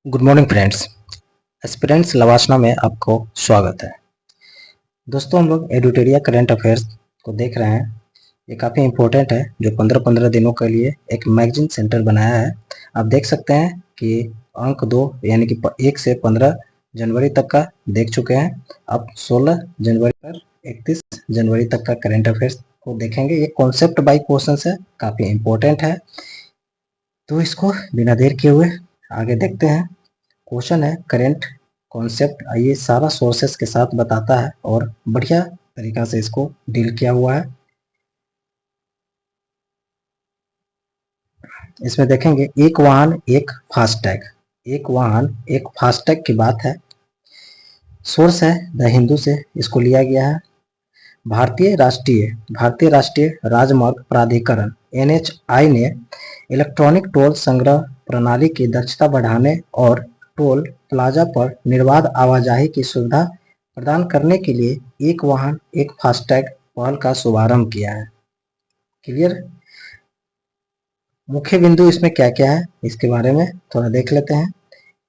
Good morning friends. Aspirants लवासना में आपको स्वागत है। दोस्तों, हम लोग एडुटेरिया करंट अफेयर्स को देख रहे हैं। ये काफ़ी इम्पोर्टेंट है, जो 15-15 दिनों के लिए एक मैगजीन सेंटर बनाया है। आप देख सकते हैं कि अंक 2 यानी कि 1 से 15 जनवरी तक का देख चुके हैं। अब 16 जनवरी पर 31 जनवरी तक का करंट अफेयर्स को देखेंगे। ये कॉन्सेप्ट बाई क्वेश्चन है, काफ़ी इम्पोर्टेंट है। तो इसको बिना देर किए हुए आगे देखते हैं। क्वेश्चन है करेंट कॉन्सेप्ट, ये सारा सोर्सेस के साथ बताता है और बढ़िया तरीका से इसको डील किया हुआ है। इसमें देखेंगे एक वाहन एक फास्टैग, एक वाहन एक फास्टैग की बात है। सोर्स है द हिंदू से इसको लिया गया है। भारतीय राष्ट्रीय राजमार्ग प्राधिकरण NHAI ने इलेक्ट्रॉनिक टोल संग्रह प्रणाली की दक्षता बढ़ाने और टोल प्लाजा पर निर्बाध आवाजाही की सुविधा प्रदान करने के लिए एक वाहन एक फास्टैग पहल का शुभारंभ किया है। क्लियर? मुख्य बिंदु इसमें क्या क्या है इसके बारे में थोड़ा देख लेते हैं।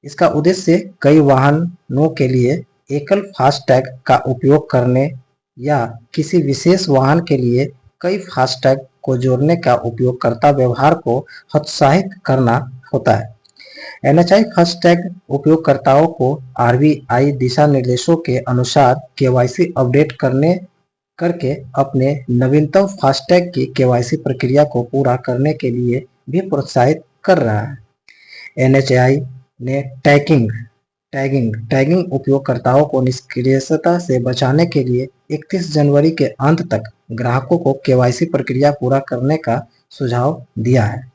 इसका उद्देश्य कई वाहनों के लिए एकल फास्टैग का उपयोग करने या किसी विशेष वाहन के लिए कई फास्टैग को जोड़ने का उपयोगकर्ता व्यवहार को हतोत्साहित करना होता है। NHAI फास्टैग उपयोगकर्ताओं को RBI दिशा निर्देशों के अनुसार KYC अपडेट करके अपने नवीनतम फास्टैग की KYC प्रक्रिया को पूरा करने के लिए भी प्रोत्साहित कर रहा है। NHAI ने टैगिंग उपयोगकर्ताओं को निष्क्रियता से बचाने के लिए 31 जनवरी के अंत तक ग्राहकों को KYC प्रक्रिया पूरा करने का सुझाव दिया है।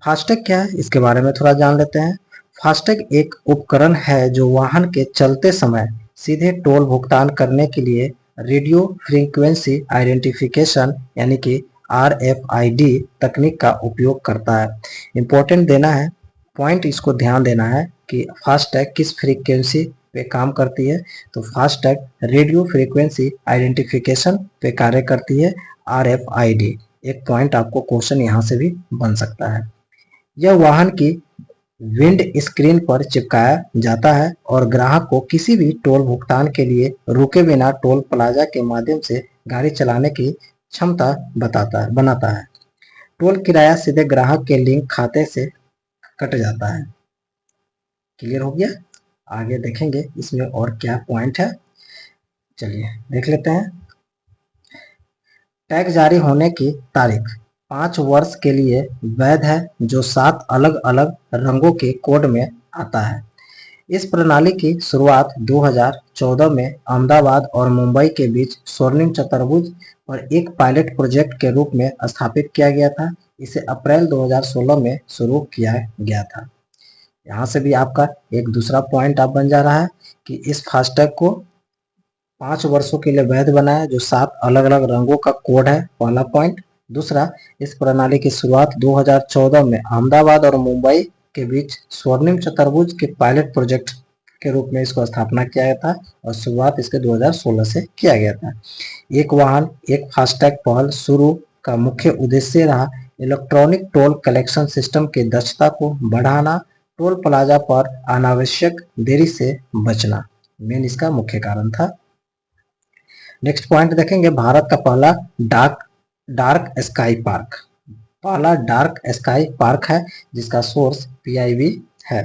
फास्टैग क्या है इसके बारे में थोड़ा जान लेते हैं। फास्टैग एक उपकरण है जो वाहन के चलते समय सीधे टोल भुगतान करने के लिए रेडियो फ्रीक्वेंसी आइडेंटिफिकेशन यानी कि RFID तकनीक का उपयोग करता है। इम्पोर्टेंट देना है, पॉइंट इसको ध्यान देना है कि फास्टैग किस फ्रीक्वेंसी पे काम करती है। तो फास्टैग रेडियो फ्रीक्वेंसी आइडेंटिफिकेशन पे कार्य करती है, RFID। एक पॉइंट आपको क्वेश्चन यहाँ से भी बन सकता है। यह वाहन की विंड स्क्रीन पर चिपकाया जाता है और ग्राहक को किसी भी टोल भुगतान के लिए रुके बिना टोल प्लाजा के माध्यम से गाड़ी चलाने की क्षमता बनाता है। टोल किराया सीधे ग्राहक के लिंक खाते से कट जाता है। क्लियर हो गया? आगे देखेंगे इसमें और क्या पॉइंट है, चलिए देख लेते हैं। टैग जारी होने की तारीख 5 वर्ष के लिए वैध है, जो 7 अलग अलग रंगों के कोड में आता है। इस प्रणाली की शुरुआत 2014 में अहमदाबाद और मुंबई के बीच स्वर्णिम चतुर्भुज पर एक पायलट प्रोजेक्ट के रूप में स्थापित किया गया था। इसे अप्रैल 2016 में शुरू किया गया था। यहाँ से भी आपका एक दूसरा पॉइंट आप बन जा रहा है कि इस फास्टैग को 5 वर्षों के लिए वैध बनाया, जो 7 अलग अलग रंगों का कोड है, पहला पॉइंट। दूसरा, इस प्रणाली की शुरुआत 2014 में अहमदाबाद और मुंबई के बीच स्वर्णिम चतुर्भुज के पायलट प्रोजेक्ट के रूप में इसको स्थापना किया गया था और शुरुआत इसके 2016 से किया गया था। एक वाहन एक फास्टैग पहल शुरू का मुख्य उद्देश्य रहा इलेक्ट्रॉनिक टोल कलेक्शन सिस्टम की दक्षता को बढ़ाना, टोल प्लाजा पर अनावश्यक देरी से बचना मेन इसका मुख्य कारण था। नेक्स्ट पॉइंट देखेंगे, भारत का पहला डार्क स्काई पार्क है जिसका सोर्स PIB है।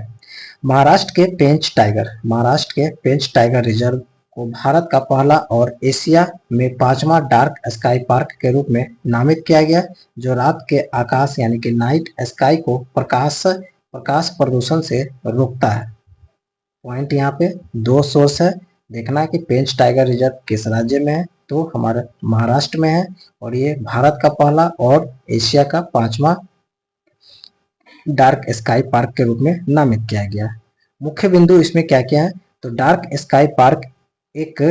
महाराष्ट्र के पेंच टाइगर रिजर्व को भारत का पहला और एशिया में 5वां डार्क स्काई पार्क के रूप में नामित किया गया, जो रात के आकाश यानी कि नाइट स्काई को प्रकाश प्रदूषण से रोकता है। पॉइंट यहाँ पे 2 सोर्स है, देखना है कि पेंच टाइगर रिजर्व किस राज्य में है, तो हमारे महाराष्ट्र में है और ये भारत का पहला और एशिया का 5वां डार्क स्काई पार्क के रूप में नामित किया गया। मुख्य बिंदु इसमें क्या क्या है, तो डार्क स्काई पार्क एक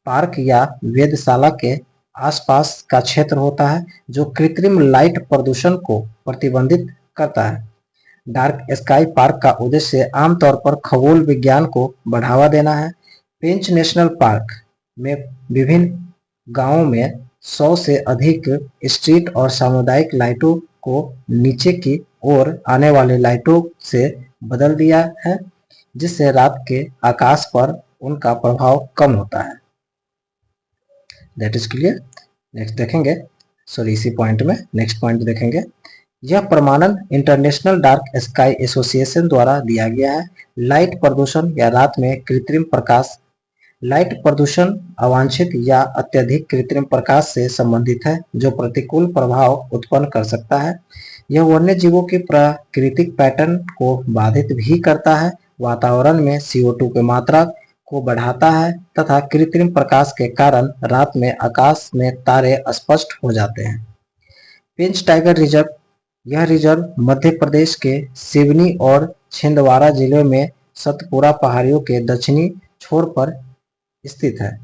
पार्क या वेधशाला के आसपास का क्षेत्र होता है जो कृत्रिम लाइट प्रदूषण को प्रतिबंधित करता है। डार्क स्काई पार्क का उद्देश्य आमतौर पर खगोल विज्ञान को बढ़ावा देना है। पेंच नेशनल पार्क में विभिन्न गांवों में 100 से अधिक स्ट्रीट और सामुदायिक लाइटों को नीचे की ओर आने वाले लाइटों से बदल दिया है, जिससे रात के आकाश पर उनका प्रभाव कम होता है। That is clear. नेक्स्ट देखेंगे, सॉरी इसी पॉइंट में नेक्स्ट पॉइंट देखेंगे। यह प्रमाणन इंटरनेशनल डार्क स्काई एसोसिएशन द्वारा दिया गया है। लाइट प्रदूषण या रात में कृत्रिम प्रकाश। लाइट प्रदूषण अवांछित या अत्यधिक कृत्रिम प्रकाश से संबंधित है, जो प्रतिकूल प्रभाव उत्पन्न कर सकता है। यह वन्य जीवों की प्राकृतिक पैटर्न को बाधित भी करता है, वातावरण में CO2 की मात्रा को बढ़ाता है तथा कृत्रिम प्रकाश के कारण रात में आकाश में तारे अस्पष्ट हो जाते हैं। पेंच टाइगर रिजर्व। यह रिजर्व मध्य प्रदेश के सिवनी और छिंदवाड़ा जिले में सतपुरा पहाड़ियों के दक्षिणी छोर पर स्थित है।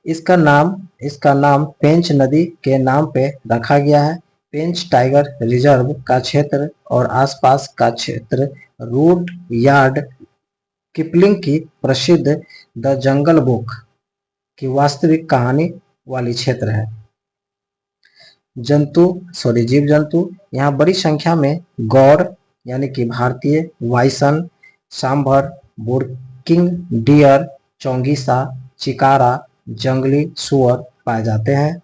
इसका नाम पेंच नदी के नाम पे रखा गया है। पेंच टाइगर रिजर्व का क्षेत्र और आसपास का क्षेत्र रुडयार्ड किपलिंग की प्रसिद्ध द जंगल बुक की वास्तविक कहानी वाली क्षेत्र है। जीव जंतु। यहाँ बड़ी संख्या में गौर यानी कि भारतीय वाइसन, सांभर, बुर्किंग डियर, चौंगीसा, चिकारा, जंगली सुअर पाए जाते हैं।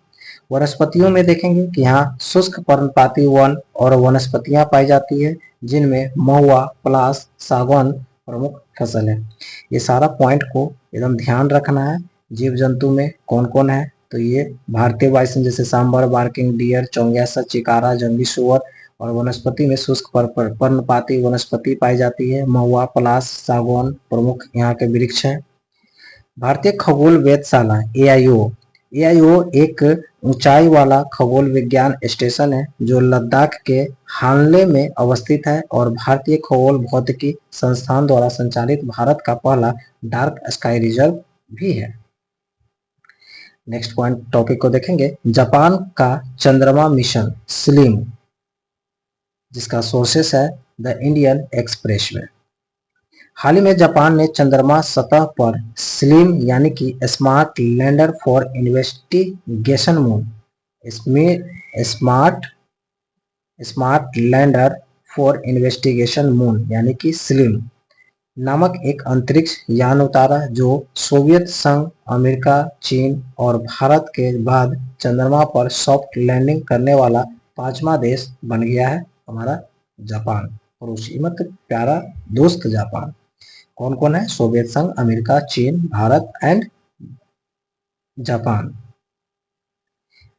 वनस्पतियों में देखेंगे कि यहाँ शुष्क पर्णपाती वन और वनस्पतियां पाई जाती है, जिनमें महुआ, पलास, सागौन प्रमुख फसल है। ये सारा पॉइंट को एकदम ध्यान रखना है। जीव जंतु में कौन कौन है, तो ये भारतीय बाइसन जैसे सांबर, बार्किंग डियर, चौंग्यासा, चिकारा, जंगली सुअर, और वनस्पति में शुष्क पर्णपाती वनस्पति पाई जाती है। महुआ, पलास, सागौन प्रमुख यहाँ के वृक्ष हैं। भारतीय खगोल वेधशाला AIO एक ऊंचाई वाला खगोल विज्ञान स्टेशन है जो लद्दाख के हानले में अवस्थित है और भारतीय खगोल भौतिकी संस्थान द्वारा संचालित भारत का पहला डार्क स्काई रिजर्व भी है। नेक्स्ट पॉइंट टॉपिक को देखेंगे। जापान का चंद्रमा मिशन स्लिम, जिसका सोर्सेस है द इंडियन एक्सप्रेस में। हाल ही में जापान ने चंद्रमा सतह पर स्लिम यानी कि smart lander for investigation moon smart lander for investigation moon यानी कि स्लिम नामक एक अंतरिक्ष यान उतारा, जो सोवियत संघ, अमेरिका, चीन और भारत के बाद चंद्रमा पर सॉफ्ट लैंडिंग करने वाला 5वां देश बन गया है हमारा जापान। पड़ोसी मतलब प्यारा दोस्त जापान। कौन कौन है? सोवियत संघ, अमेरिका, चीन, भारत एंड जापान।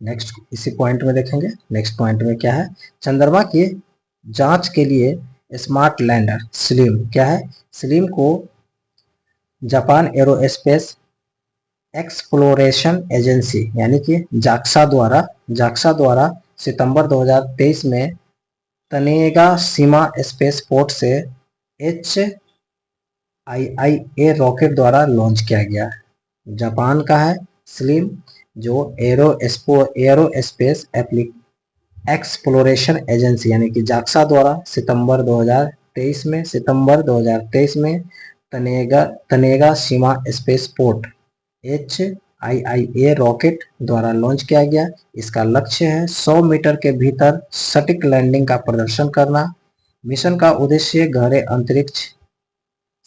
नेक्स्ट इसी पॉइंट में देखेंगे। नेक्स्ट पॉइंट में क्या है? चंद्रमा की जांच के लिए स्मार्ट लैंडर स्लिम क्या है? स्लिम को जापान एरोस्पेस एक्सप्लोरेशन एजेंसी यानी कि जाक्सा द्वारा सितंबर 2023 में तनेगाशिमा स्पेस पोर्ट से HIIA रॉकेट द्वारा लॉन्च किया गया। जापान का है स्लिम, जो एरोस्पेस एक्सप्लोरेशन एजेंसी यानी कि जाक्सा द्वारा सितंबर 2023 में Tanegashima space port HIIA rocket द्वारा लॉन्च किया गया। इसका लक्ष्य है 100 मीटर के भीतर सटीक लैंडिंग का प्रदर्शन करना। मिशन का उद्देश्य गहरे अंतरिक्ष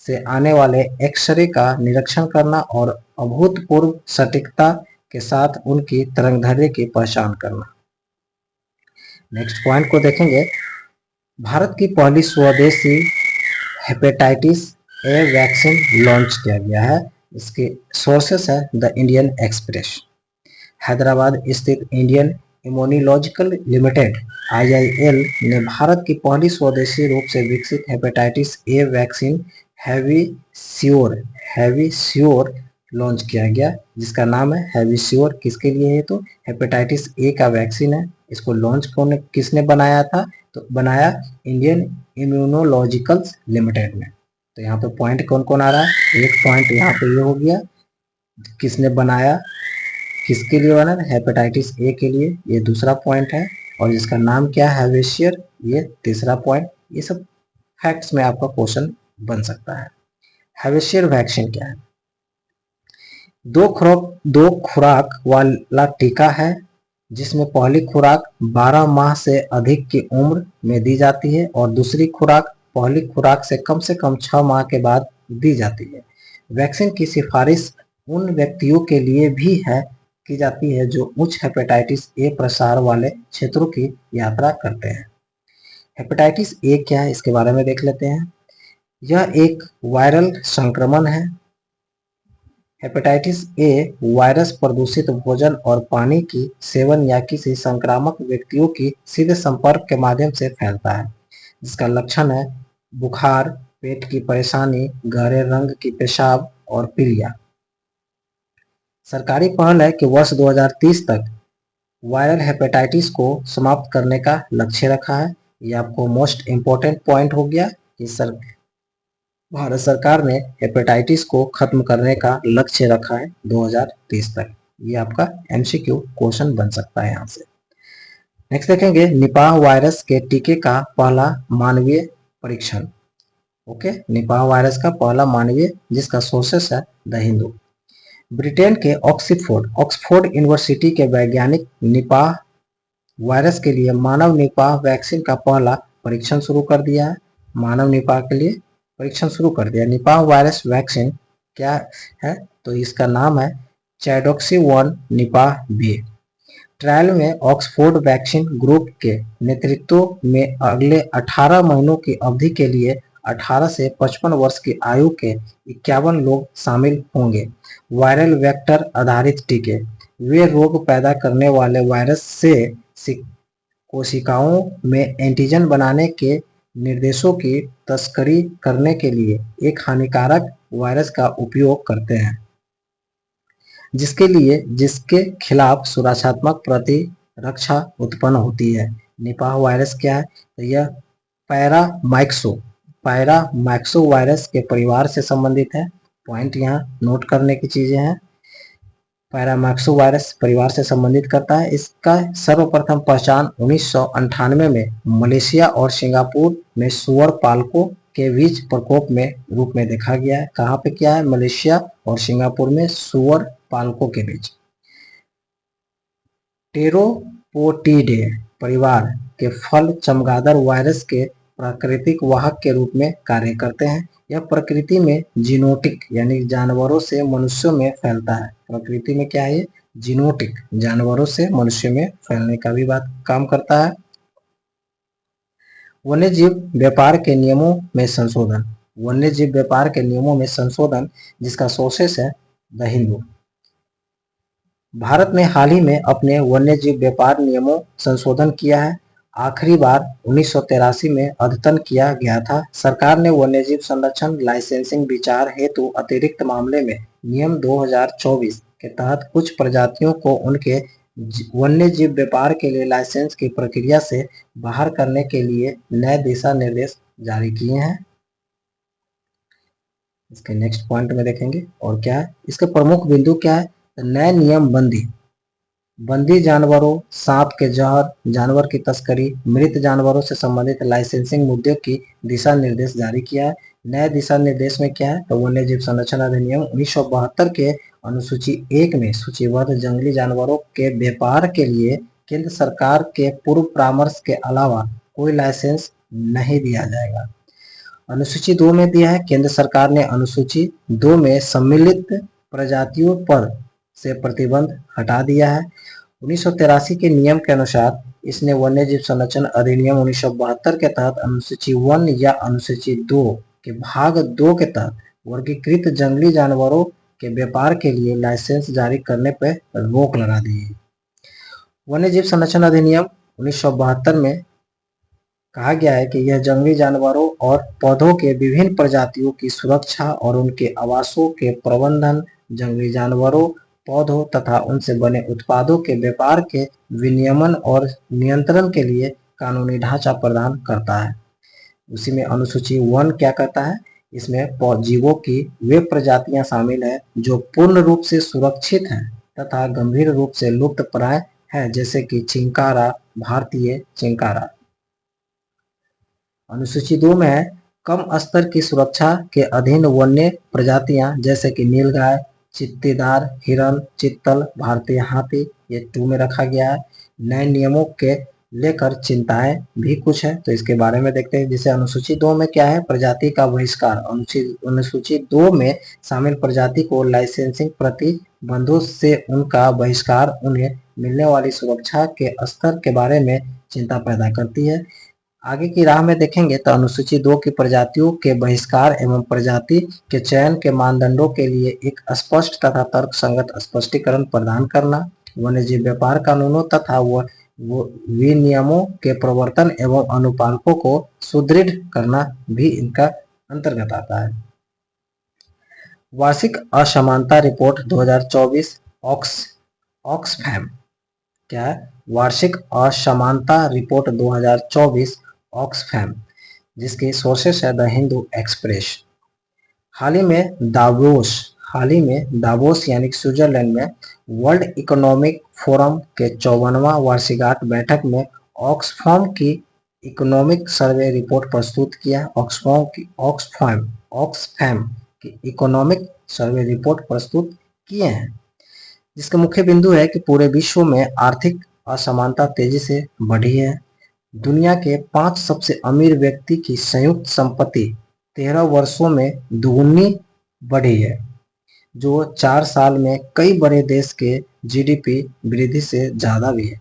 से आने वाले एक्स-रे का निरीक्षण करना और अभूतपूर्व सटीकता के साथ उनकी तरंगदैर्घ्य की पहचान करना। नेक्स्ट पॉइंट को देखेंगे। भारत की पहली स्वदेशी हेपेटाइटिस ए वैक्सीन लॉन्च किया गया है। इसके सोर्सेस है द इंडियन एक्सप्रेस। हैदराबाद स्थित इंडियन इम्यूनोलॉजिकल लिमिटेड IIL ने भारत की पहली स्वदेशी रूप से विकसित हेपेटाइटिस ए वैक्सीन हैवीश्योर लॉन्च किया गया, जिसका नाम है हैवीश्योर। किसके लिए है? तो हेपेटाइटिस ए का वैक्सीन है। इसको लॉन्च किसने बनाया था? तो बनाया इंडियन इम्यूनोलॉजिकल लिमिटेड ने। तो यहाँ पे पॉइंट कौन कौन आ रहा है? एक पॉइंट यहाँ पे ये हो गया, किसने बनाया, किसके लिए बना? हेपेटाइटिस ए के लिए। ये दूसरा पॉइंट है। और जिसका नाम क्या है? हैवीश्योर, ये तीसरा पॉइंट। ये सब फैक्ट्स में आपका क्वेश्चन बन सकता है। हैवीश्योर वैक्सीन क्या है? दो खुराक वाला टीका है, जिसमें पहली खुराक 12 माह से अधिक की उम्र में दी जाती है और दूसरी खुराक पहली खुराक से कम 6 माह के बाद दी जाती है। वैक्सीन की सिफारिश उन व्यक्तियों के लिए भी की जाती है जो उच्च हेपेटाइटिस ए प्रसार वाले क्षेत्रों की यात्रा करते हैं। हेपेटाइटिस ए क्या है, इसके बारे में देख लेते हैं। यह एक वायरल संक्रमण है। हेपेटाइटिस ए वायरस प्रदूषित भोजन और पानी की सेवन या किसी संक्रामक व्यक्तियों की सीधे संपर्क के माध्यम से फैलता है, जिसका लक्षण है बुखार, पेट की परेशानी, गहरे रंग की पेशाब और पीलिया। सरकारी पहल है कि वर्ष 2030 तक वायरल हेपेटाइटिस को समाप्त करने का लक्ष्य रखा है। ये आपको मोस्ट इम्पोर्टेंट पॉइंट हो गया कि भारत सरकार ने हेपेटाइटिस को खत्म करने का लक्ष्य रखा है 2030 तक। ये आपका एमसीक्यू क्वेश्चन बन सकता है यहाँ से। नेक्स्ट देखेंगे निपाह वायरस के टीके का पहला मानवीय परीक्षण। ओके, निपाह वायरस का पहला मानवीय, जिसका सोर्सेस है द हिंदू। ब्रिटेन के ऑक्सफोर्ड यूनिवर्सिटी के वैज्ञानिक निपाह वायरस के लिए मानव निपाह वैक्सीन का पहला परीक्षण शुरू कर दिया है। मानव निपाह के लिए परीक्षण शुरू कर दिया। निपाह वायरस वैक्सीन क्या है, तो इसका नाम है चैडोक्सी 1 निपाह बी। ट्रायल में ऑक्सफोर्ड वैक्सीन ग्रुप के नेतृत्व में अगले 18 महीनों की अवधि के लिए 18 से 55 वर्ष की आयु के 51 लोग शामिल होंगे। वायरल वेक्टर आधारित टीके वे रोग पैदा करने वाले वायरस से कोशिकाओं में एंटीजन बनाने के निर्देशों की तस्करी करने के लिए एक हानिकारक वायरस का उपयोग करते हैं, जिसके खिलाफ सुरक्षात्मक प्रतिरक्षा उत्पन्न होती है। निपाह वायरस क्या है, तो यह पैरामाइक्सो वायरस के परिवार से संबंधित है। पॉइंट यहाँ नोट करने की चीजें हैं। पैरामाइक्सो वायरस परिवार से संबंधित करता है। इसका सर्वप्रथम पहचान 1998 में मलेशिया और सिंगापुर में सुअर पालकों के बीच प्रकोप में रूप में देखा गया है। कहाँ पे क्या है, मलेशिया और सिंगापुर में सुअर पालकों के बीच। टेरोपोटिडे परिवार के फल चमगादड़ वायरस के प्राकृतिक वाहक के रूप में कार्य करते हैं। यह प्रकृति में जीनोटिक यानी जानवरों से मनुष्यों में फैलता है। प्रकृति में क्या है, जीनोटिक जानवरों से मनुष्य में फैलने का भी काम करता है। वन्यजीव व्यापार के नियमों में संशोधन। वन्यजीव व्यापार के नियमों में संशोधन, जिसका सोर्सेस है द हिंदू। भारत ने हाल ही में अपने वन्यजीव व्यापार नियमों संशोधन किया है। आखिरी बार 1983 में अद्यतन किया गया था। सरकार ने वन्यजीव संरक्षण लाइसेंसिंग विचार हेतु अतिरिक्त मामले में नियम 2024 के तहत कुछ प्रजातियों को उनके वन्यजीव व्यापार के लिए लाइसेंस की प्रक्रिया से बाहर करने के लिए नए दिशा निर्देश जारी किए हैं। इसके नेक्स्ट पॉइंट में देखेंगे और क्या है, इसके प्रमुख बिंदु क्या है, नए नियम बंदी जानवरों, सांप के जहर, जानवर की तस्करी, मृत जानवरों से संबंधित लाइसेंसिंग मुद्दों की दिशा निर्देश जारी किया है। नए दिशा निर्देश में क्या है, तो वन्यजीव संरक्षण अधिनियम 1972 के अनुसूची 1 में सूचीबद्ध जंगली जानवरों के व्यापार के लिए केंद्र सरकार के पूर्व परामर्श के अलावा कोई लाइसेंस नहीं दिया जाएगा। अनुसूची 2 में दिया है, केंद्र सरकार ने अनुसूची 2 में सम्मिलित प्रजातियों पर से प्रतिबंध हटा दिया है। 1983 के नियम के अनुसार इसने वन्यजीव संरक्षण अधिनियम 1972 के तहत अनुसूची 1 या अनुसूची 2 के भाग 2 के तहत वर्गीकृत जंगली जानवरों के व्यापार के लिए लाइसेंस जारी करने पर रोक लगा दी है। वन्यजीव संरक्षण अधिनियम 1972 में कहा गया है कि यह जंगली जानवरों और पौधों के विभिन्न प्रजातियों की सुरक्षा और उनके आवासों के प्रबंधन, जंगली जानवरों, पौधों तथा उनसे बने उत्पादों के व्यापार के विनियमन और नियंत्रण के लिए कानूनी ढांचा प्रदान करता है। उसी में अनुसूची 1 क्या कहता है, इसमें जीवों की वे प्रजातियां शामिल हैं जो पूर्ण रूप से सुरक्षित हैं तथा गंभीर रूप से लुप्त प्राय है, जैसे कि चिंकारा, भारतीय चिंकारा। अनुसूची 2 में है कम स्तर की सुरक्षा के अधीन वन्य प्रजातियां जैसे कि नीलगाय, चित्तीदार हिरण, चित्तल, भारतीय हाथी, ये 2 में रखा गया है। नए नियमों के लेकर चिंताएं भी कुछ है, तो इसके बारे में देखते हैं। जैसे अनुसूची 2 में क्या है, प्रजाति का बहिष्कार। अनुसूची 2 में शामिल प्रजाति को लाइसेंसिंग प्रतिबंधों से उनका बहिष्कार उन्हें मिलने वाली सुरक्षा के स्तर के बारे में चिंता पैदा करती है। आगे की राह में देखेंगे तो अनुसूची 2 की प्रजातियों के बहिष्कार एवं प्रजाति के चयन के मानदंडों के लिए एक स्पष्ट तथा तर्कसंगत स्पष्टीकरण प्रदान करना, वन्यजीव व्यापार कानूनों तथा विनियमों के प्रवर्तन एवं अनुपालकों को सुदृढ़ करना भी इनका अंतर्गत आता है। वार्षिक असमानता रिपोर्ट 2024 ऑक्सफैम क्या है, वार्षिक असमानता रिपोर्ट 2024 ऑक्सफैम, जिसके सोर्सेस है द हिंदू एक्सप्रेस। हाल ही में दावोस यानी स्विट्जरलैंड में वर्ल्ड इकोनॉमिक फोरम के 54वां वार्षिकार्थ बैठक में ऑक्सफैम की इकोनॉमिक सर्वे रिपोर्ट प्रस्तुत किया। ऑक्सफैम की इकोनॉमिक सर्वे रिपोर्ट प्रस्तुत किए हैं, जिसका मुख्य बिंदु है कि पूरे विश्व में आर्थिक असमानता तेजी से बढ़ी है। दुनिया के 5 सबसे अमीर व्यक्ति की संयुक्त संपत्ति 13 वर्षों में दुगुनी बढ़ी है, जो 4 साल में कई बड़े देश के जीडीपी वृद्धि से ज्यादा भी है।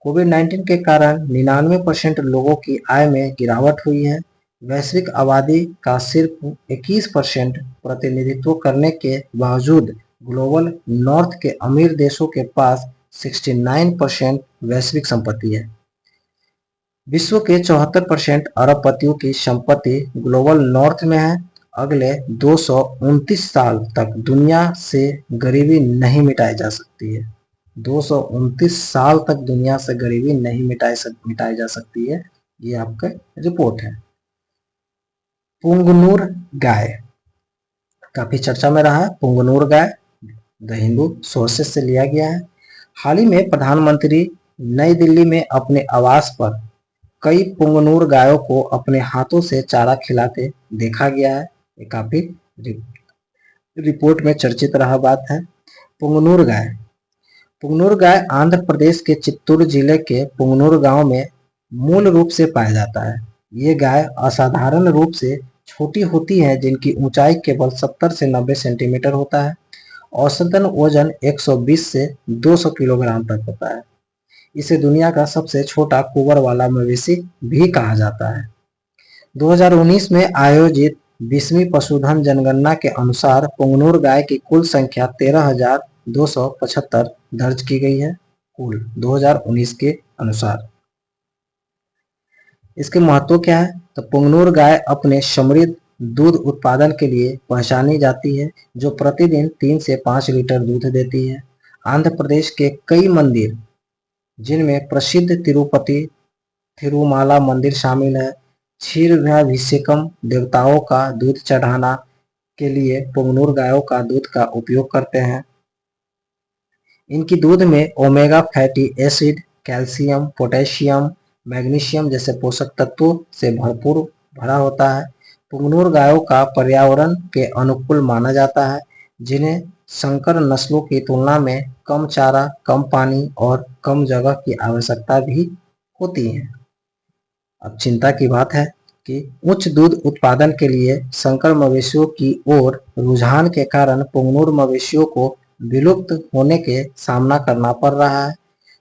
कोविड-19 के कारण 99% लोगों की आय में गिरावट हुई है। वैश्विक आबादी का सिर्फ 21% प्रतिनिधित्व करने के बावजूद ग्लोबल नॉर्थ के अमीर देशों के पास 69% वैश्विक संपत्ति है। विश्व के 74% अरबपतियों की संपत्ति ग्लोबल नॉर्थ में है। अगले 229 साल तक दुनिया से गरीबी नहीं मिटाई जा सकती है। 229 साल तक दुनिया से गरीबी नहीं मिटाई जा सकती है, ये आपका रिपोर्ट है। पुंगनुर गाय काफी चर्चा में रहा है। Punganur guy the Hindu sources से लिया गया है। हाल ही में प्रधानमंत्री नई दिल्ली में अपने आवास पर कई पुंगनुर गायों को अपने हाथों से चारा खिलाते देखा गया है। ये काफी रिपोर्ट में चर्चित रहा बात है। पुंगनुर गाय आंध्र प्रदेश के चित्तूर जिले के पुंगनुर गांव में मूल रूप से पाया जाता है। ये गाय असाधारण रूप से छोटी होती है, जिनकी ऊंचाई केवल 70 से 90 सेंटीमीटर होता है। औसतन वजन 120 से 200 किलोग्राम तक होता है। इसे दुनिया का सबसे छोटा कुंवर वाला मवेशी भी कहा जाता है। 2019 में आयोजित 20वीं पशुधन जनगणना के अनुसार पुंगनुर गाय की कुल संख्या 13,275 दर्ज की गई है, कुल 2019 के अनुसार। इसके महत्व क्या है, तो पुंगनुर गाय अपने समृद्ध दूध उत्पादन के लिए पहचानी जाती है, जो प्रतिदिन 3 से 5 लीटर दूध देती है। आंध्र प्रदेश के कई मंदिर, जिनमें प्रसिद्ध तिरुपति तिरुमाला मंदिर शामिल है, क्षीराभिषेकम देवताओं का दूध चढ़ाना के लिए पुंगनुर गायों का दूध का उपयोग करते हैं। इनकी दूध में omega fatty acid, calcium, potassium, magnesium जैसे पोषक तत्वों से भरपूर भरा होता है। पुंगनुर गायों का पर्यावरण के अनुकूल माना जाता है, जिन्हें संकर नस्लों की तुलना में कम चारा, कम पानी और कम जगह की आवश्यकता भी होती है। अब चिंता की बात है कि उच्च दूध उत्पादन के लिए संकर मवेशियों की ओर रुझान के कारण पुंगनुर मवेशियों को विलुप्त होने के सामना करना पड़ रहा है।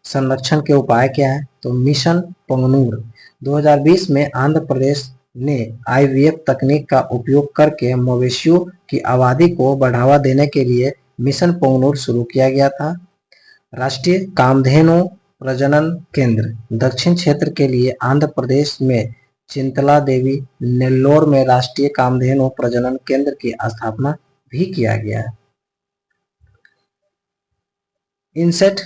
संरक्षण के उपाय क्या है, तो मिशन पुंगनुर 2020 में आंध्र प्रदेश ने आईवीएफ तकनीक का उपयोग करके मवेशियों की आबादी को बढ़ावा देने के लिए मिशन पुंगनुर शुरू किया गया था। राष्ट्रीय कामधेनु प्रजनन केंद्र दक्षिण क्षेत्र के लिए आंध्र प्रदेश में चिंतला देवी नेल्लोर में राष्ट्रीय कामधेनु प्रजनन केंद्र की स्थापना भी किया गया है। इनसेट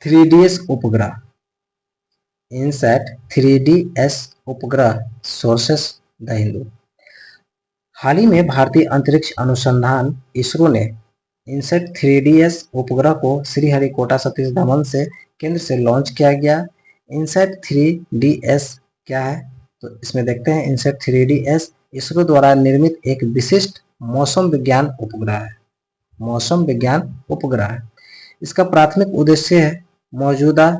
3DS उपग्रह, इनसेट 3DS उपग्रह सोर्सेस द हिंदू। हाल ही में भारतीय अंतरिक्ष अनुसंधान इसरो ने इनसेट 3DS उपग्रह को श्रीहरिकोटा सतीश धवन से केंद्र से लॉन्च किया गया। इनसेट 3DS क्या है, तो इसमें देखते हैं। इनसेट 3DS इसरो द्वारा निर्मित एक विशिष्ट मौसम विज्ञान उपग्रह है। मौसम विज्ञान उपग्रह है। इसका प्राथमिक उद्देश्य है मौजूदा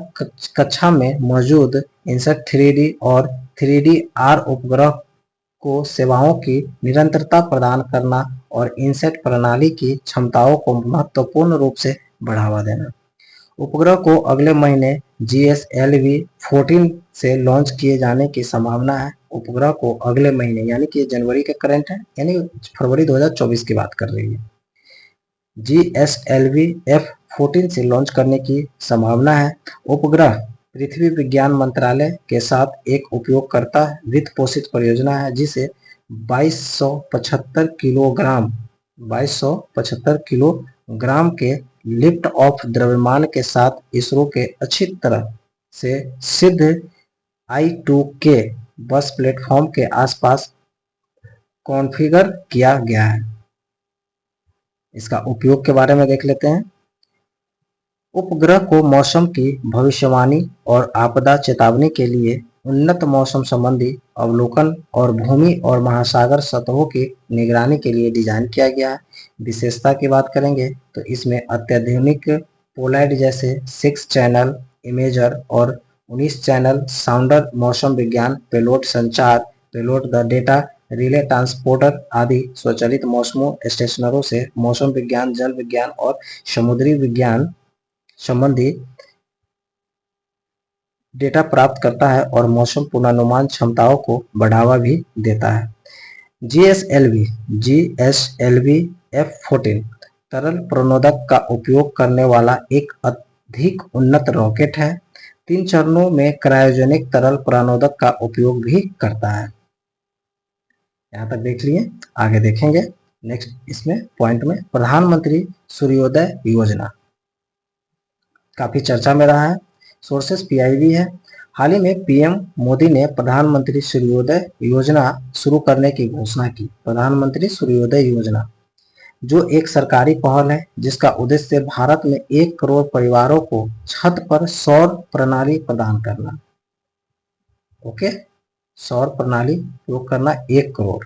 कक्षा में मौजूद इनसेट 3D और 3D-R उपग्रह को सेवाओं की निरंतरता प्रदान करना और इनसेट प्रणाली की क्षमताओं को महत्वपूर्ण रूप से बढ़ावा देना। उपग्रह को अगले महीने GSLV 14 से लॉन्च किए जाने की संभावना है। उपग्रह को अगले महीने यानी कि जनवरी के करंट है, यानी फरवरी 2024 की बात कर रही है। GSLV F14 से लॉन्च करने की संभावना है। उपग्रह पृथ्वी विज्ञान मंत्रालय के साथ एक उपयोगकर्ता वित्त पोषित परियोजना है, जिसे 2275 किलोग्राम के लिफ्ट ऑफ द्रव्यमान के साथ इसरो के अच्छी तरह से सिद्ध I2K बस प्लेटफॉर्म के आसपास कॉन्फ़िगर किया गया है। इसका उपयोग के बारे में देख लेते हैं। उपग्रह को मौसम की भविष्यवाणी और आपदा चेतावनी के लिए उन्नत मौसम संबंधी अवलोकन और भूमि और महासागर सतहों की निगरानी के लिए डिजाइन किया गया है। विशेषता की बात करेंगे तो इसमें अत्याधुनिक पोलैड जैसे 6 चैनल इमेजर और 19 चैनल साउंडर, मौसम विज्ञान पेलोड संचार, payload the data relay transporter आदि स्वचालित मौसमों स्टेशनरों से मौसम विज्ञान, जल विज्ञान और समुद्री विज्ञान संबंधी डेटा प्राप्त करता है और मौसम पूर्वानुमान क्षमताओं को बढ़ावा भी देता है। GSLV F14 तरल प्रणोदक का उपयोग करने वाला एक अधिक उन्नत रॉकेट है। 3 चरणों में क्रायोजेनिक तरल प्रणोदक का उपयोग भी करता है। यहाँ तक देख लिए, आगे देखेंगे। नेक्स्ट इसमें पॉइंट में प्रधानमंत्री सूर्योदय योजना काफी चर्चा में रहा है। सोर्सेस PIB है। हाल ही में PM मोदी ने प्रधानमंत्री सूर्योदय योजना शुरू करने की घोषणा की। प्रधानमंत्री सूर्योदय योजना जो एक सरकारी पहल है जिसका उद्देश्य भारत में 1 करोड़ परिवारों को छत पर सौर प्रणाली प्रदान करना। ओके, सौर प्रणाली उपयोग करना 1 करोड़।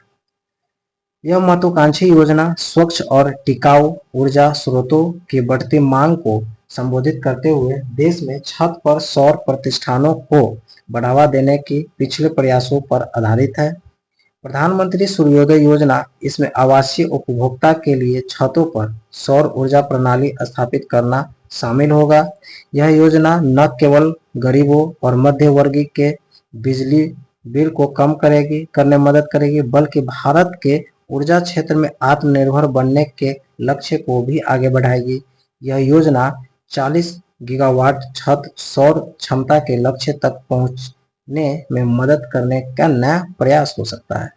यह महत्वाकांक्षी योजना स्वच्छ और टिकाऊ ऊर्जा स्रोतों की बढ़ती मांग को संबोधित करते हुए देश में छत पर सौर प्रतिष्ठानों को बढ़ावा देने की पिछले प्रयासों पर आधारित है। प्रधानमंत्री सूर्योदय योजना इसमें आवासीय उपभोक्ता के लिए छतों पर सौर ऊर्जा प्रणाली स्थापित करना शामिल होगा। यह योजना न केवल गरीबों और मध्य वर्गीय के बिजली बिल को कम करने में मदद करेगी, बल्कि भारत के ऊर्जा क्षेत्र में आत्मनिर्भर बनने के लक्ष्य को भी आगे बढ़ाएगी। यह योजना 40 गीगावाट छत सौर क्षमता के लक्ष्य तक पहुंचने में मदद करने का नया प्रयास हो सकता है।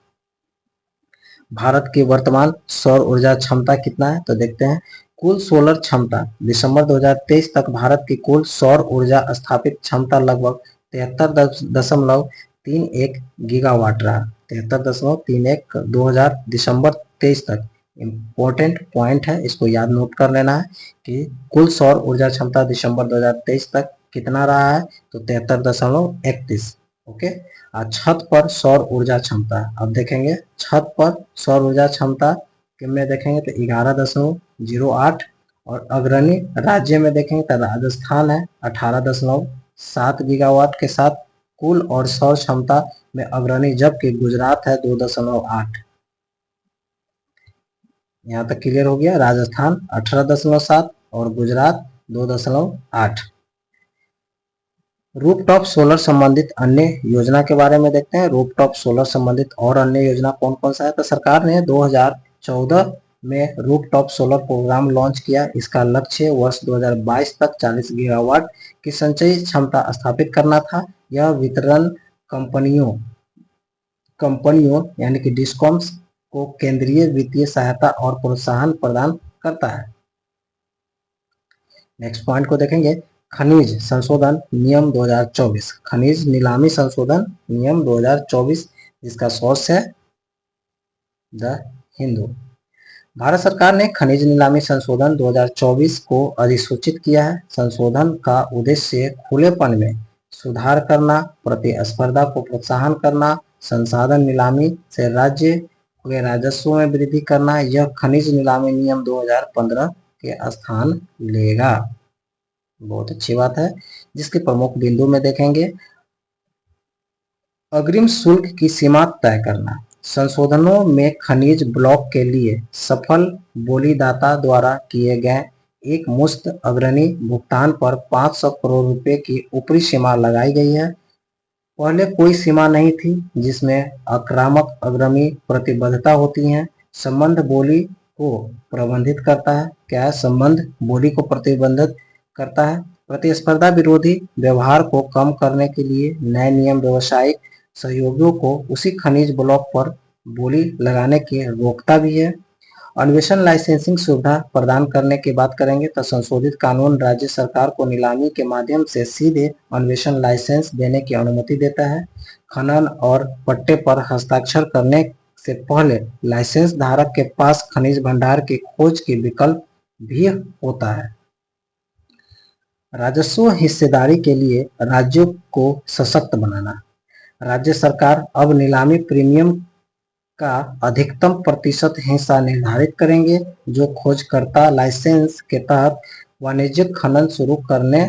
भारत की वर्तमान सौर ऊर्जा क्षमता कितना है तो देखते हैं। कुल सोलर क्षमता दिसंबर 2023 तक भारत की कुल सौर ऊर्जा स्थापित क्षमता लगभग 73.31 गीगावाट रहा। 73.31 2000 दिसंबर 23 तक। इम्पोर्टेंट पॉइंट है, इसको याद नोट कर लेना है कि कुल सौर ऊर्जा क्षमता दिसंबर 2023 तक कितना रहा है तो 73.31। ओके, छत पर सौर ऊर्जा क्षमता अब देखेंगे। छत पर सौर ऊर्जा क्षमता में देखेंगे तो 11.08 और अग्रणी राज्य में देखेंगे तो राजस्थान है 18.7 गीगावाट के साथ कुल और सौर क्षमता में अग्रणी, जबकि गुजरात है 2.8। यहाँ तक क्लियर हो गया। राजस्थान 18.7 और गुजरात 2.8। रूफटॉप सोलर संबंधित अन्य योजना के बारे में देखते हैं। रूफटॉप सोलर संबंधित और अन्य योजना कौन कौन सा है तो सरकार ने 2014 में रूफटॉप सोलर प्रोग्राम लॉन्च किया। इसका लक्ष्य वर्ष 2022 तक 40 गीगावाट की संचयी क्षमता स्थापित करना था। यह वितरण कंपनियों यानी कि डिस्कॉम्स को केंद्रीय वित्तीय सहायता और प्रोत्साहन प्रदान करता है। नेक्स्ट पॉइंट को देखेंगे। खनिज संशोधन नियम 2024, खनिज नीलामी संशोधन नियम 2024, जिसका सोर्स है द हिंदू। भारत सरकार ने खनिज नीलामी संशोधन 2024 को अधिसूचित किया है। संशोधन का उद्देश्य खुलेपन में सुधार करना, प्रतिस्पर्धा को प्रोत्साहन करना, संसाधन नीलामी से राज्य के राजस्व में वृद्धि करना। यह खनिज नीलामी नियम 2015 के स्थान लेगा। बहुत अच्छी बात है। जिसके प्रमुख बिंदु में देखेंगे, अग्रिम शुल्क की सीमा तय करना। संशोधनों में खनिज ब्लॉक के लिए सफल बोलीदाता द्वारा किए गए एक मुश्त अग्रणी भुगतान पर 500 करोड़ रुपए की ऊपरी सीमा लगाई गई है। पहले कोई सीमा नहीं थी, जिसमें आक्रामक अग्रणी प्रतिबद्धता होती है। संबंध बोली को प्रबंधित करता है। क्या है? संबंध बोली को प्रतिबंधित करता है। प्रतिस्पर्धा विरोधी व्यवहार को कम करने के लिए नए नियम व्यावसायिक सहयोगियों को उसी खनिज ब्लॉक पर बोली लगाने के रोकता भी है। अन्वेषण लाइसेंसिंग सुविधा प्रदान करने की बात करेंगे तो संशोधित कानून राज्य सरकार को नीलामी के माध्यम से सीधे अन्वेषण लाइसेंस देने की अनुमति देता है। खनन और पट्टे पर हस्ताक्षर करने से पहले लाइसेंस धारक के पास खनिज भंडार की खोज की विकल्प भी होता है। राजस्व हिस्सेदारी के लिए राज्यों को सशक्त बनाना। राज्य सरकार अब नीलामी प्रीमियम का अधिकतम प्रतिशत हिस्सा निर्धारित करेंगे, जो खोजकर्ता लाइसेंस के तहत वाणिज्यिक खनन शुरू करने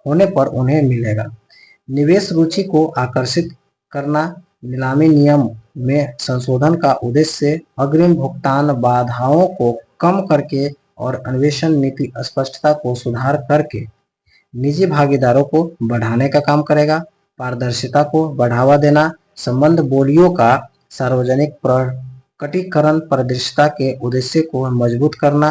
होने पर उन्हें मिलेगा। निवेश रुचि को आकर्षित करना। नीलामी नियम में संशोधन का उद्देश्य अग्रिम भुगतान बाधाओं को कम करके और अन्वेषण नीति स्पष्टता को सुधार करके निजी भागीदारों को बढ़ाने का काम करेगा। पारदर्शिता को बढ़ावा देना। संबंध बोलियों का सार्वजनिक प्रकटीकरण पारदर्शिता के उद्देश्य को मजबूत करना।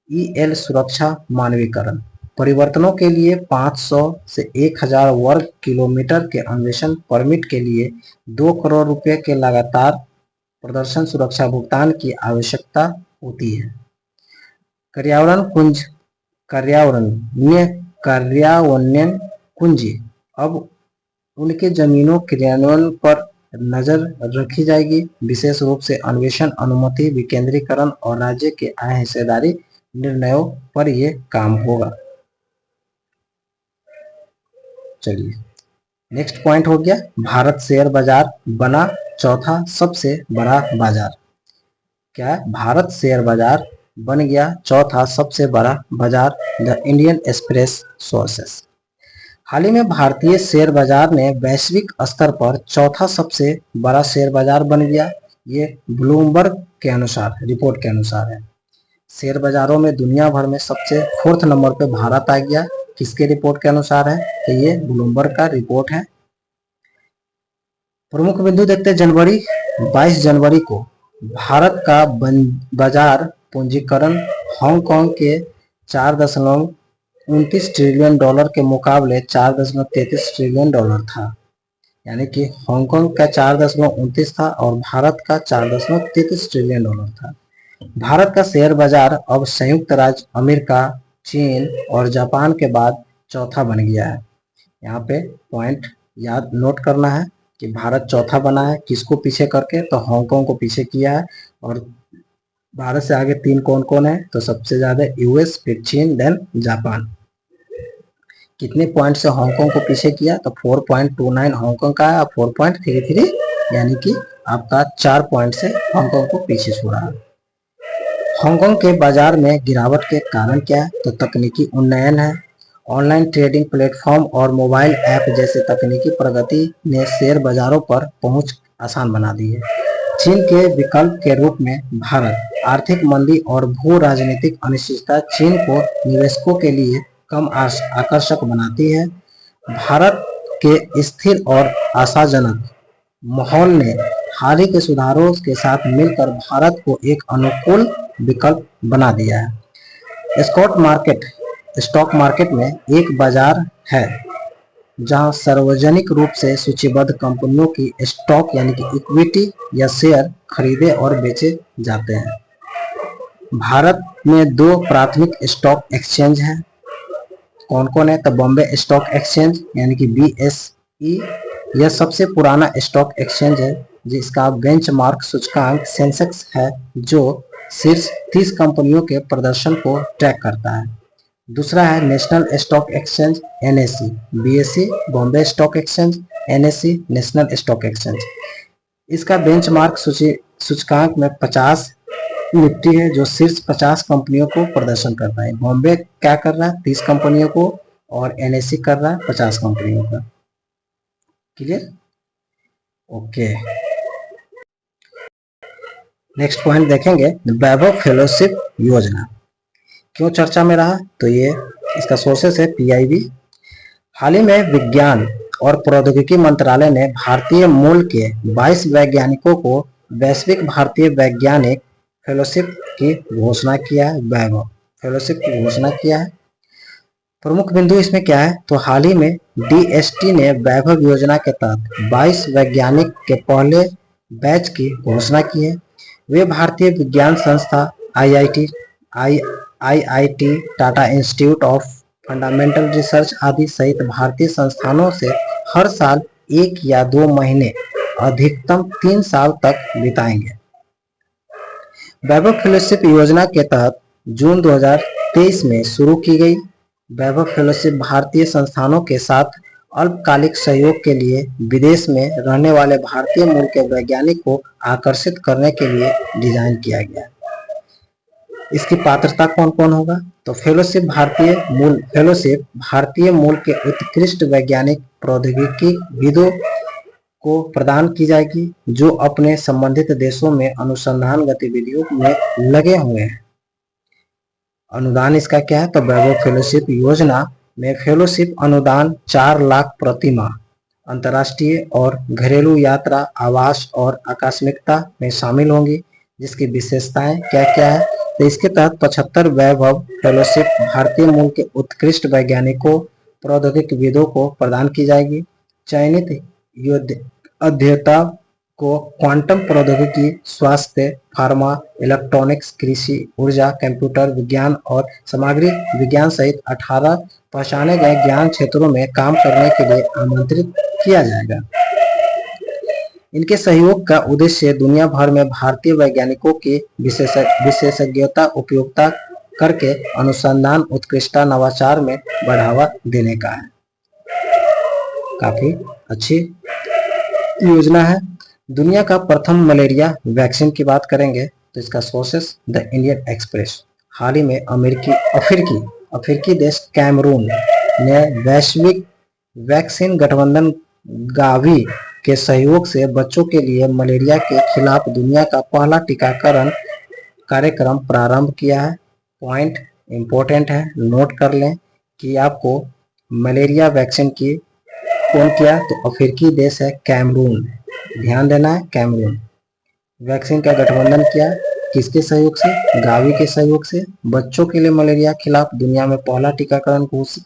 ईएल सुरक्षा मानवीकरण। परिवर्तनों के लिए 500 से 1000 वर्ग किलोमीटर के अन्वेषण परमिट के लिए 2 करोड़ रुपए के लगातार प्रदर्शन सुरक्षा भुगतान की आवश्यकता होती है। कार्यान्वयन कुंजी। अब उनके जमीनों क्रियान्वयन पर नजर रखी जाएगी। विशेष रूप से अन्वेषण अनुमति विकेंद्रीकरण और राज्य के आय हिस्सेदारी निर्णयों पर यह काम होगा। चलिए, नेक्स्ट पॉइंट हो गया, भारत शेयर बाजार बना चौथा सबसे बड़ा बाजार। क्या? भारत शेयर बाजार बन गया चौथा सबसे बड़ा बाजार। The Indian Express sources. हाल ही में भारतीय शेयर बाजार ने वैश्विक स्तर पर चौथा सबसे बड़ा शेयर बाजार बन गया। ये ब्लूमबर्ग के अनुसार, रिपोर्ट के अनुसार है। शेयर बाजारों में दुनिया भर में सबसे 4th नंबर पे भारत आ गया। किसके रिपोर्ट के अनुसार है? तो ये ब्लूमबर्ग का रिपोर्ट है। प्रमुख बिंदु देखते हैं। 22 जनवरी को भारत का बाजार पूंजीकरण हांगकांग के 4.29 ट्रिलियन डॉलर के मुकाबले 4.33 ट्रिलियन डॉलर था। यानी कि हांगकांग का 4.29 था और भारत का 4.33 ट्रिलियन डॉलर था। भारत का शेयर बाजार अब संयुक्त राज्य अमेरिका, चीन और जापान के बाद चौथा बन गया है। यहाँ पे पॉइंट याद नोट करना है कि भारत चौथा बना है, किसको पीछे करके? तो हांगकांग को पीछे किया है। और भारत से आगे 3 कौन कौन है? तो सबसे ज्यादा यूएस, फिर चीन, देन जापान। कितने पॉइंट से हांगकांग को पीछे किया? तो 4.29 हांगकांग का है और 4.33 यानी कि आपका 4 पॉइंट से हांगकांग को पीछे छोड़ा है। हांगकांग के बाजार में गिरावट के कारण क्या है? तो तकनीकी उन्नयन है। ऑनलाइन ट्रेडिंग प्लेटफॉर्म और मोबाइल ऐप जैसे तकनीकी प्रगति ने शेयर बाजारों पर पहुंच आसान बना दी है। चीन के विकल्प के रूप में भारत। आर्थिक मंदी और भू राजनीतिक अनिश्चितता चीन को निवेशकों के लिए कम आकर्षक बनाती है। भारत के स्थिर और आशाजनक माहौल ने हाल ही के सुधारों के साथ मिलकर भारत को एक अनुकूल विकल्प बना दिया है। स्टॉक मार्केट में एक बाजार है जहां सार्वजनिक रूप से सूचीबद्ध कंपनियों की स्टॉक यानी कि इक्विटी या शेयर खरीदे और बेचे जाते हैं। भारत में 2 प्राथमिक स्टॉक एक्सचेंज हैं। कौन कौन है? तो बॉम्बे स्टॉक एक्सचेंज यानी कि BSE, यह सबसे पुराना स्टॉक एक्सचेंज है जिसका बेंचमार्क सूचकांक सेंसेक्स है, जो शीर्ष 30 कंपनियों के प्रदर्शन को ट्रैक करता है। दूसरा है national stock exchange NSE, BSE Bombay stock exchange, NSE national stock exchange. इसका बेंचमार्क सूचकांक में 50 निफ्टी है, जो शीर्ष 50 कंपनियों को प्रदर्शन करता है। बॉम्बे क्या कर रहा है? 30 कंपनियों को, और NSE कर रहा है 50 कंपनियों का। क्लियर? ओके, नेक्स्ट पॉइंट देखेंगे, वैभव फेलोशिप योजना क्यों चर्चा में रहा? तो ये इसका सोर्सेस है PIB। हाल ही में विज्ञान और प्रौद्योगिकी मंत्रालय ने भारतीय मूल के 22 वैज्ञानिकों को वैश्विक भारतीय वैज्ञानिक फेलोशिप की घोषणा किया है। वैभव फेलोशिप की घोषणा किया है। प्रमुख बिंदु इसमें क्या है? तो हाल ही में DST ने वैभव योजना के तहत 22 वैज्ञानिक के पहले बैच की घोषणा की है। वे भारतीय विज्ञान संस्था IIT, Tata institute of fundamental research आदि सहित भारतीय संस्थानों से हर साल 1 या 2 महीने अधिकतम 3 साल तक बिताएंगे। वैभव फेलोशिप योजना के तहत जून 2023 में शुरू की गई। वैभव फेलोशिप भारतीय संस्थानों के साथ अल्पकालिक सहयोग के लिए विदेश में रहने वाले भारतीय मूल के वैज्ञानिक को आकर्षित करने के लिए डिजाइन किया गया। इसकी पात्रता कौन कौन होगा? तो फेलोशिप भारतीय मूल के उत्कृष्ट वैज्ञानिक प्रौद्योगिकीविदों को प्रदान की जाएगी जो अपने संबंधित देशों में अनुसंधान गतिविधियों में लगे हुए हैं। अनुदान इसका क्या है? तो वैभव फेलोशिप योजना में फेलोशिप अनुदान 4 लाख प्रति माह अंतर्राष्ट्रीय और घरेलू यात्रा, आवास और आकस्मिकता में शामिल होंगी। जिसकी विशेषताएं क्या क्या है? तो इसके तहत 75 वैभव फेलोशिप भारतीय मूल के उत्कृष्ट वैज्ञानिकों प्रौद्योगिकीविदों को प्रदान की जाएगी। चयनित अध्येता को क्वांटम प्रौद्योगिकी, स्वास्थ्य, फार्मा, इलेक्ट्रॉनिक्स, कृषि, ऊर्जा, कंप्यूटर विज्ञान और सामग्री विज्ञान सहित 18 पहचाने गए ज्ञान क्षेत्रों में काम करने के लिए आमंत्रित किया जाएगा। इनके सहयोग का उद्देश्य दुनिया भर में भारतीय वैज्ञानिकों की विशेषज्ञता उपयोगिता करके अनुसंधान उत्कृष्टता नवाचार में बढ़ावा देने का है। काफी अच्छी योजना है। दुनिया का प्रथम मलेरिया वैक्सीन की बात करेंगे तो इसका सोर्सेस द इंडियन एक्सप्रेस। हाल ही में अफ्रीकी देश कैमरून ने वैश्विक वैक्सीन गठबंधन गावी के सहयोग से बच्चों के लिए मलेरिया के खिलाफ दुनिया का पहला टीकाकरण कार्यक्रम प्रारंभ किया है। पॉइंट इंपॉर्टेंट है, नोट कर लें कि आपको मलेरिया वैक्सीन की कौन किया? तो अफ्रीकी देश है कैमरून, ध्यान देना है। कैमरून वैक्सीन का गठबंधन किया किसके सहयोग से? गावी के सहयोग से। बच्चों के लिए मलेरिया खिलाफ दुनिया में पहला टीकाकरण घोषित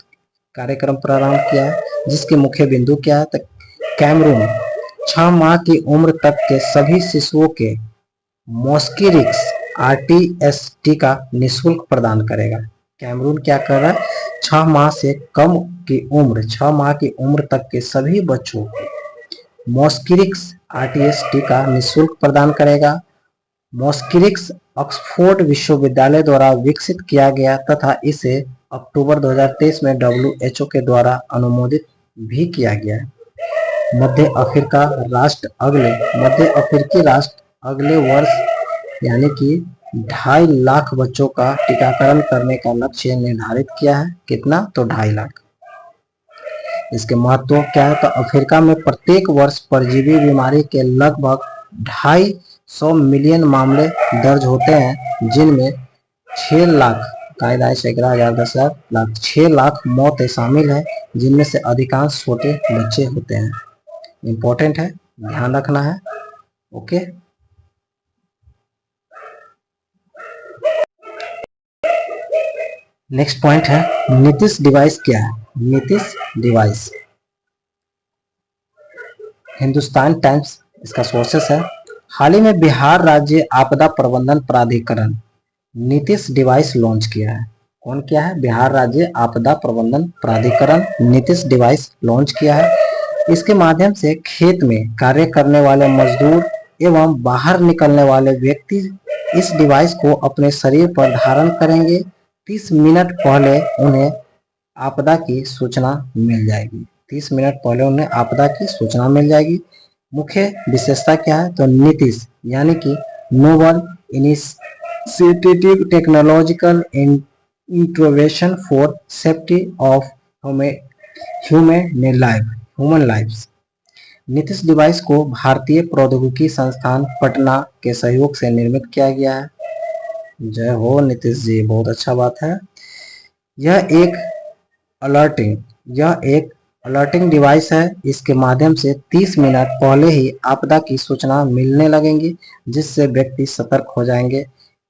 कार्यक्रम प्रारंभ किया है। जिसके मुख्य बिंदु क्या है? तो कैमरून 6 माह की उम्र तक के सभी शिशुओं के मॉस्किरिक्स RTS टीका निःशुल्क प्रदान करेगा। कैमरून क्या कर रहा है? 6 माह से कम की उम्र, 6 माह की उम्र तक के सभी बच्चों को मॉस्किरिक्स RTS टीका निःशुल्क प्रदान करेगा। मॉस्किरिक्स ऑक्सफोर्ड विश्वविद्यालय द्वारा विकसित किया गया तथा इसे अक्टूबर 2023 में WHO के द्वारा अनुमोदित भी किया गया है। मध्य अफ्रीकी राष्ट्र अगले वर्ष यानी कि 2.5 लाख बच्चों का टीकाकरण करने का लक्ष्य निर्धारित किया है। कितना? तो 2.5 लाख। इसके महत्व क्या है? तो अफ्रीका में प्रत्येक वर्ष परजीवी बीमारी के लगभग 250 मिलियन मामले दर्ज होते हैं, जिनमें 6 लाख 6 लाख मौतें शामिल है, जिनमें से अधिकांश छोटे बच्चे होते हैं। इंपॉर्टेंट है, ध्यान रखना है। ओके, नेक्स्ट पॉइंट है नीतिश डिवाइस क्या है? नीतिश डिवाइस हिंदुस्तान टाइम्स इसका सोर्सेस है। हाल ही में बिहार राज्य आपदा प्रबंधन प्राधिकरण नीतिश डिवाइस लॉन्च किया है। कौन किया है? बिहार राज्य आपदा प्रबंधन प्राधिकरण नीतिश डिवाइस लॉन्च किया है। इसके माध्यम से खेत में कार्य करने वाले मजदूर एवं बाहर निकलने वाले व्यक्ति इस डिवाइस को अपने शरीर पर धारण करेंगे। 30 मिनट पहले उन्हें आपदा की सूचना मिल जाएगी। 30 मिनट पहले उन्हें आपदा की सूचना मिल जाएगी। मुख्य विशेषता क्या है? तो नीतिश यानी कि novel initiative technological intervention for safety of human lives. Nitish device को भारतीय प्रौद्योगिकी संस्थान पटना के सहयोग से निर्मित किया गया है। जय हो नीतीश जी, बहुत अच्छा बात है। यह एक अलर्टिंग यह एक अलर्टिंग डिवाइस है। इसके माध्यम से 30 मिनट पहले ही आपदा की सूचना मिलने लगेंगी, जिससे व्यक्ति सतर्क हो जाएंगे।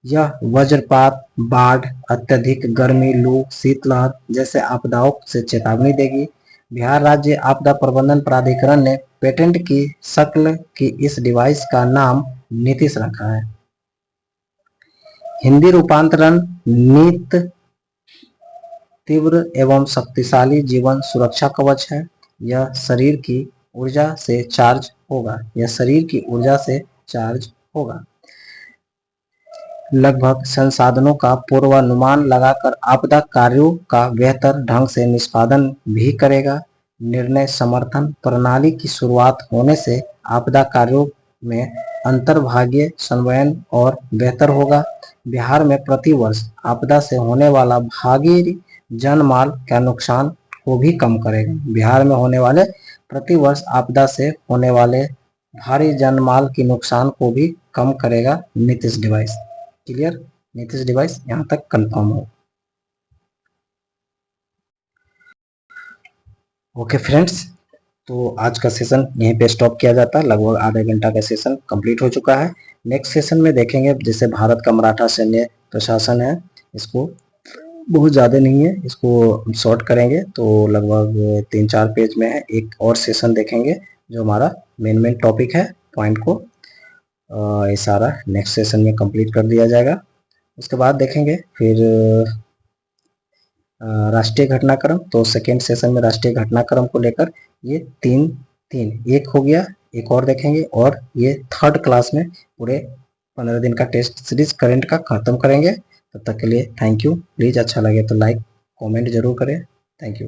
यह वज्रपात, बाढ़, अत्यधिक गर्मी, लू, शीतलहर जैसे आपदाओं से चेतावनी देगी। बिहार राज्य आपदा प्रबंधन प्राधिकरण ने पेटेंट की शक्ल की इस डिवाइस का नाम नीतीश रखा है। हिंदी रूपांतरण: नीत तीव्र एवं शक्तिशाली जीवन सुरक्षा कवच है। यह शरीर की ऊर्जा से चार्ज होगा। लगभग संसाधनों का पूर्वानुमान लगाकर आपदा कार्यों का बेहतर ढंग से निष्पादन भी करेगा। निर्णय समर्थन प्रणाली की शुरुआत होने से आपदा कार्यों में अंतर्भागीय समन्वय और बेहतर होगा। बिहार में प्रतिवर्ष आपदा से होने वाला भारी जनमाल का नुकसान को भी कम करेगा। बिहार में होने वाले प्रतिवर्ष आपदा से होने वाले भारी जनमाल की नुकसान को भी कम करेगा Nitish device. Clear? Nitish device यहाँ तक कंफर्म हो। ओके फ्रेंड्स, तो आज का सेशन यहीं पे स्टॉप किया जाता है। लगभग आधे घंटा का सेशन कंप्लीट हो चुका है। नेक्स्ट सेशन में देखेंगे जैसे भारत का मराठा सैन्य प्रशासन है, इसको बहुत ज़्यादा नहीं है, इसको शॉर्ट करेंगे तो लगभग 3-4 पेज में है। एक और सेशन देखेंगे जो हमारा मेन टॉपिक है, पॉइंट को ये सारा नेक्स्ट सेशन में कंप्लीट कर दिया जाएगा। उसके बाद देखेंगे फिर राष्ट्रीय घटनाक्रम। तो सेकेंड सेशन में राष्ट्रीय घटनाक्रम को लेकर ये एक हो गया, एक और देखेंगे और ये थर्ड क्लास में पूरे 15 दिन का टेस्ट सीरीज करंट का खत्म करेंगे। तब तक के लिए थैंक यू। प्लीज़ अच्छा लगे तो लाइक कमेंट जरूर करें। Thank you.